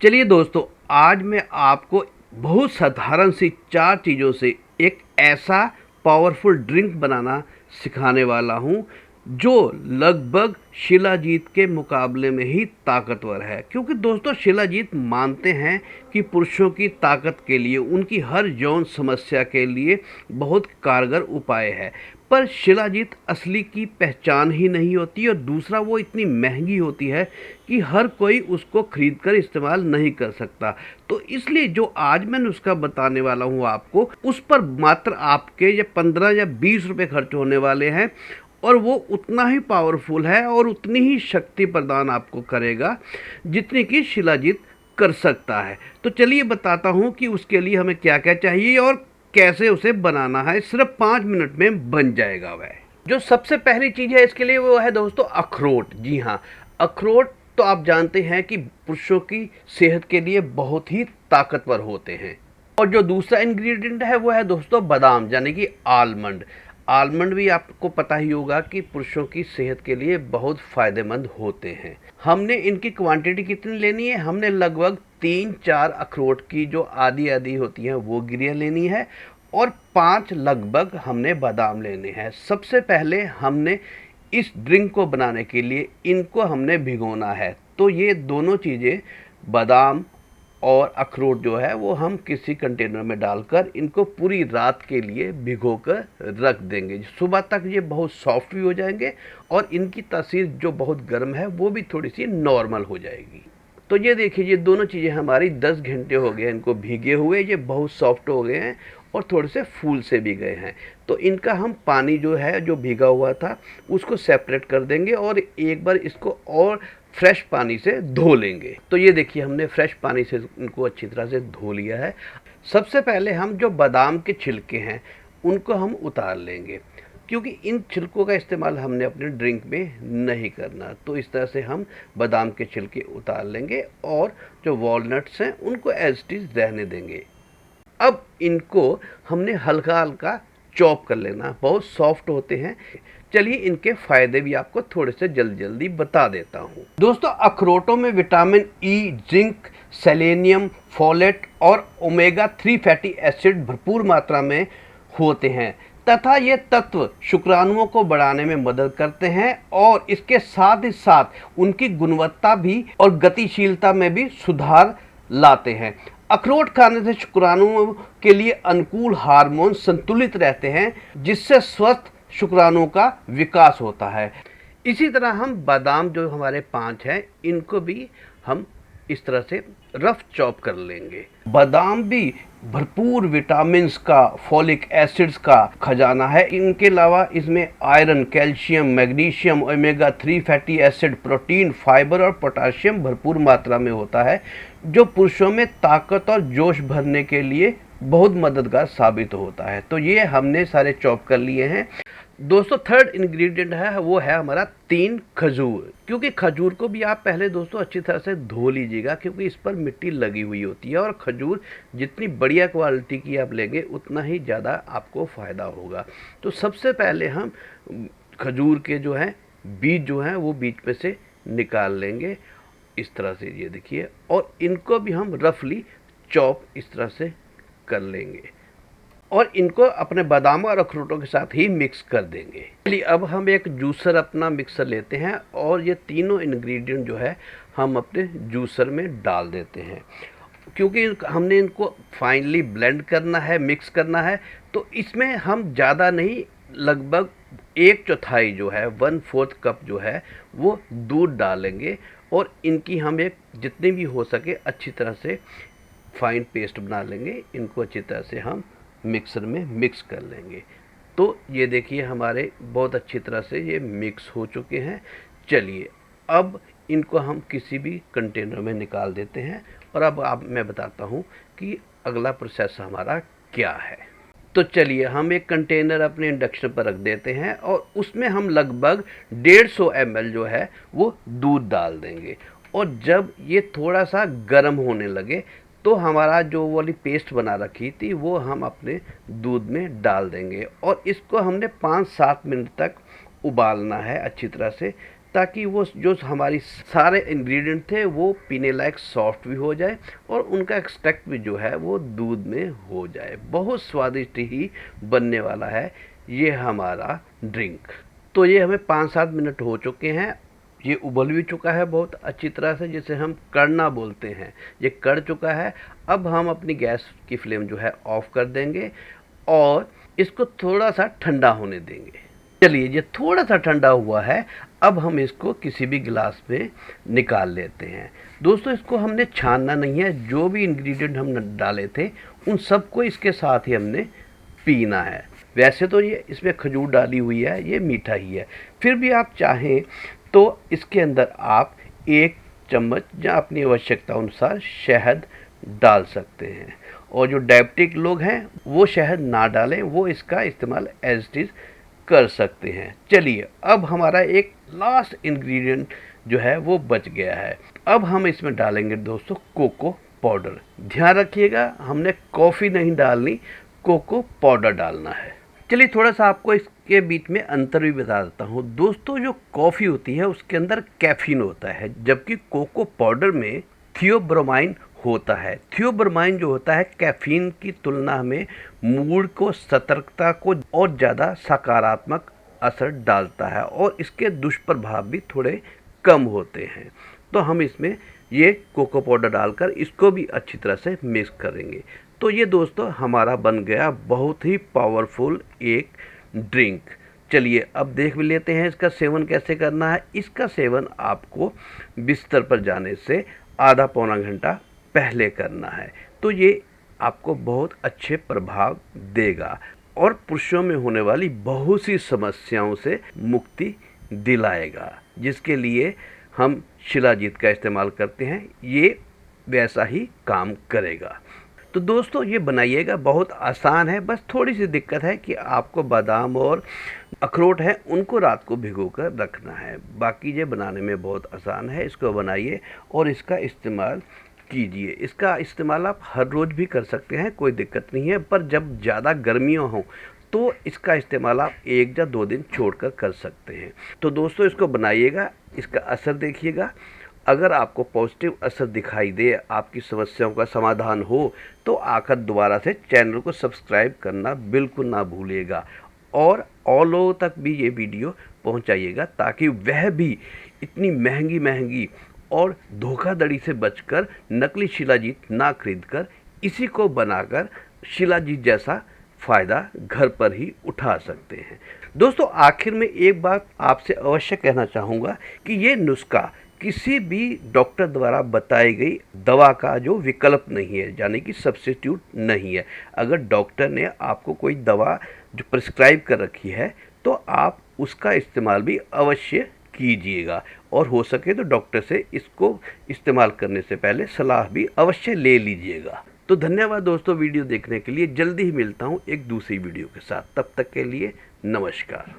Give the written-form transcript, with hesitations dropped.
चलिए दोस्तों, आज मैं आपको बहुत साधारण सी 4 चीज़ों से एक ऐसा पावरफुल ड्रिंक बनाना सिखाने वाला हूँ, जो लगभग शिलाजीत के मुकाबले में ही ताकतवर है। क्योंकि दोस्तों शिलाजीत मानते हैं कि पुरुषों की ताकत के लिए, उनकी हर यौन समस्या के लिए बहुत कारगर उपाय है। पर शिलाजीत असली की पहचान ही नहीं होती और दूसरा वो इतनी महंगी होती है कि हर कोई उसको खरीद कर इस्तेमाल नहीं कर सकता। तो इसलिए जो आज मैं नुस्खा बताने वाला हूँ आपको, उस पर मात्र आपके या 15 या 20 रुपए खर्च होने वाले हैं और वो उतना ही पावरफुल है और उतनी ही शक्ति प्रदान आपको करेगा जितनी कि शिलाजीत कर सकता है। तो चलिए बताता हूँ कि उसके लिए हमें क्या क्या चाहिए और कैसे उसे बनाना है। सिर्फ 5 मिनट में बन जाएगा वह। जो सबसे पहली चीज़ है इसके लिए वो है दोस्तों अखरोट। जी हाँ, अखरोट तो आप जानते हैं कि पुरुषों की सेहत के लिए बहुत ही ताकतवर होते हैं। और जो दूसरा इंग्रेडिएंट है वो है दोस्तों बादाम, यानी कि आलमंड। आलमंड भी आपको पता ही होगा कि पुरुषों की सेहत के लिए बहुत फ़ायदेमंद होते हैं। हमने इनकी क्वांटिटी कितनी लेनी है? हमने लगभग 3-4 अखरोट की जो आधी आधी होती हैं वो गिरियाँ लेनी है और 5 लगभग हमने बादाम लेने हैं। सबसे पहले हमने इस ड्रिंक को बनाने के लिए इनको हमने भिगोना है। तो ये दोनों चीज़ें, बादाम और अखरोट जो है वो हम किसी कंटेनर में डालकर इनको पूरी रात के लिए भिगो कर रख देंगे। सुबह तक ये बहुत सॉफ्ट भी हो जाएंगे और इनकी तासीर जो बहुत गर्म है वो भी थोड़ी सी नॉर्मल हो जाएगी। तो ये देखिए, ये दोनों चीज़ें हमारी 10 घंटे हो गए इनको भीगे हुए, ये बहुत सॉफ्ट हो गए हैं और थोड़े से फूल से भी गए हैं। तो इनका हम पानी जो है जो भीगा हुआ था उसको सेपरेट कर देंगे और एक बार इसको और फ्रेश पानी से धो लेंगे। तो ये देखिए, हमने फ्रेश पानी से इनको अच्छी तरह से धो लिया है। सबसे पहले हम जो बादाम के छिलके हैं उनको हम उतार लेंगे, क्योंकि इन छिलकों का इस्तेमाल हमने अपने ड्रिंक में नहीं करना। तो इस तरह से हम बादाम के छिलके उतार लेंगे और जो वॉलनट्स हैं उनको एज इट इज़ रहने देंगे। अब इनको हमने हल्का हल्का चॉप कर लेना, बहुत सॉफ्ट होते हैं। चलिए इनके फ़ायदे भी आपको थोड़े से जल्दी जल्दी बता देता हूँ। दोस्तों अखरोटों में vitamin E, zinc, selenium, folate और ओमेगा 3 फैटी एसिड भरपूर मात्रा में होते हैं तथा ये तत्व शुक्राणुओं को बढ़ाने में मदद करते हैं और इसके साथ ही साथ उनकी गुणवत्ता भी और गतिशीलता में भी सुधार लाते हैं। अखरोट खाने से शुक्राणुओं के लिए अनुकूल हार्मोन संतुलित रहते हैं, जिससे स्वस्थ शुक्राणुओं का विकास होता है। इसी तरह हम बादाम जो हमारे 5 हैं इनको भी हम इस तरह से रफ चॉप कर लेंगे। बादाम भी भरपूर विटामिन्स का, फॉलिक एसिड्स का खजाना है। इनके अलावा इसमें iron, calcium, magnesium, omega 3 fatty acid, protein, fibre और पोटाशियम भरपूर मात्रा में होता है, जो पुरुषों में ताकत और जोश भरने के लिए बहुत मददगार साबित होता है। तो ये हमने सारे चॉप कर लिए हैं। दोस्तों थर्ड इंग्रेडिएंट है वो है हमारा 3 खजूर। क्योंकि खजूर को भी आप पहले दोस्तों अच्छी तरह से धो लीजिएगा, क्योंकि इस पर मिट्टी लगी हुई होती है और खजूर जितनी बढ़िया क्वालिटी की आप लेंगे उतना ही ज़्यादा आपको फ़ायदा होगा। तो सबसे पहले हम खजूर के जो हैं बीज जो हैं वो बीज में से निकाल लेंगे इस तरह से, ये देखिए। और इनको भी हम रफली चॉप इस तरह से कर लेंगे और इनको अपने बादाम और अखरोटों के साथ ही मिक्स कर देंगे। चलिए अब हम एक जूसर अपना मिक्सर लेते हैं और ये तीनों इंग्रेडिएंट जो है हम अपने जूसर में डाल देते हैं। क्योंकि हमने इनको फाइनली ब्लेंड करना है, मिक्स करना है, तो इसमें हम ज़्यादा नहीं, लगभग 1/4 जो है 1/4 कप जो है वो दूध डालेंगे और इनकी हम एक जितनी भी हो सके अच्छी तरह से फाइन पेस्ट बना लेंगे। इनको अच्छी तरह से हम मिक्सर में मिक्स कर लेंगे। तो ये देखिए हमारे बहुत अच्छी तरह से ये मिक्स हो चुके हैं। चलिए अब इनको हम किसी भी कंटेनर में निकाल देते हैं और अब मैं बताता हूँ कि अगला प्रोसेस हमारा क्या है। तो चलिए हम एक कंटेनर अपने इंडक्शन पर रख देते हैं और उसमें हम लगभग 150 ml जो है वो दूध डाल देंगे। और जब ये थोड़ा सा गर्म होने लगे तो हमारा जो वाली पेस्ट बना रखी थी वो हम अपने दूध में डाल देंगे और इसको हमने 5-7 मिनट तक उबालना है अच्छी तरह से, ताकि वो जो हमारी सारे इंग्रेडिएंट थे वो पीने लायक सॉफ्ट भी हो जाए और उनका एक्सट्रैक्ट भी जो है वो दूध में हो जाए। बहुत स्वादिष्ट ही बनने वाला है ये हमारा ड्रिंक। तो ये हमें 5-7 मिनट हो चुके हैं, ये उबल भी चुका है बहुत अच्छी तरह से, जिसे हम कड़ना बोलते हैं, ये कड़ चुका है। अब हम अपनी गैस की फ्लेम जो है ऑफ कर देंगे और इसको थोड़ा सा ठंडा होने देंगे। चलिए ये थोड़ा सा ठंडा हुआ है, अब हम इसको किसी भी गिलास में निकाल लेते हैं। दोस्तों इसको हमने छानना नहीं है, जो भी इंग्रेडिएंट हम डाले थे उन सबको इसके साथ ही हमने पीना है। वैसे तो ये इसमें खजूर डाली हुई है, ये मीठा ही है, फिर भी आप चाहें तो इसके अंदर आप 1 चम्मच या अपनी आवश्यकता अनुसार शहद डाल सकते हैं। और जो डायबिटिक लोग हैं वो शहद ना डालें, वो इसका इस्तेमाल एज इट इज़ कर सकते हैं। चलिए अब हमारा एक लास्ट इंग्रेडिएंट जो है वो बच गया है। अब हम इसमें डालेंगे दोस्तों कोको पाउडर। ध्यान रखिएगा हमने कॉफ़ी नहीं डालनी, कोको पाउडर डालना है। चलिए थोड़ा सा आपको इसके बीच में अंतर भी बता देता हूँ। दोस्तों जो कॉफ़ी होती है उसके अंदर कैफीन होता है, जबकि कोको पाउडर में थियोब्रोमाइन होता है। थियोब्रोमाइन जो होता है कैफीन की तुलना में मूड को, सतर्कता को और ज़्यादा सकारात्मक असर डालता है और इसके दुष्प्रभाव भी थोड़े कम होते हैं। तो हम इसमें ये कोको पाउडर डालकर इसको भी अच्छी तरह से मिक्स करेंगे। तो ये दोस्तों हमारा बन गया बहुत ही पावरफुल एक ड्रिंक। चलिए अब देख भी लेते हैं इसका सेवन कैसे करना है। इसका सेवन आपको बिस्तर पर जाने से आधा पौना घंटा पहले करना है, तो ये आपको बहुत अच्छे प्रभाव देगा और पुरुषों में होने वाली बहुत सी समस्याओं से मुक्ति दिलाएगा, जिसके लिए हम शिलाजीत का इस्तेमाल करते हैं, ये वैसा ही काम करेगा। तो दोस्तों ये बनाइएगा, बहुत आसान है, बस थोड़ी सी दिक्कत है कि आपको बादाम और अखरोट है उनको रात को भिगो कर रखना है। बाकी ये बनाने में बहुत आसान है, इसको बनाइए और इसका इस्तेमाल कीजिए। इसका इस्तेमाल आप हर रोज़ भी कर सकते हैं, कोई दिक्कत नहीं है, पर जब ज़्यादा गर्मियाँ हों तो इसका इस्तेमाल आप 1 या 2 दिन छोड़कर कर सकते हैं। तो दोस्तों इसको बनाइएगा, इसका असर देखिएगा। अगर आपको पॉजिटिव असर दिखाई दे, आपकी समस्याओं का समाधान हो, तो आकर दोबारा से चैनल को सब्सक्राइब करना बिल्कुल ना भूलिएगा और और लोगों तक भी ये वीडियो पहुंचाइएगा, ताकि वह भी इतनी महंगी महंगी और धोखाधड़ी से बचकर नकली शिलाजीत ना खरीदकर इसी को बनाकर शिलाजीत जैसा फ़ायदा घर पर ही उठा सकते हैं। दोस्तों आखिर में एक बात आपसे अवश्य कहना चाहूँगा कि ये नुस्खा किसी भी डॉक्टर द्वारा बताई गई दवा का जो विकल्प नहीं है, यानी कि सब्स्टिट्यूट नहीं है। अगर डॉक्टर ने आपको कोई दवा जो प्रिस्क्राइब कर रखी है तो आप उसका इस्तेमाल भी अवश्य कीजिएगा और हो सके तो डॉक्टर से इसको इस्तेमाल करने से पहले सलाह भी अवश्य ले लीजिएगा। तो धन्यवाद दोस्तों वीडियो देखने के लिए। जल्दी ही मिलता हूँ एक दूसरी वीडियो के साथ, तब तक के लिए नमस्कार।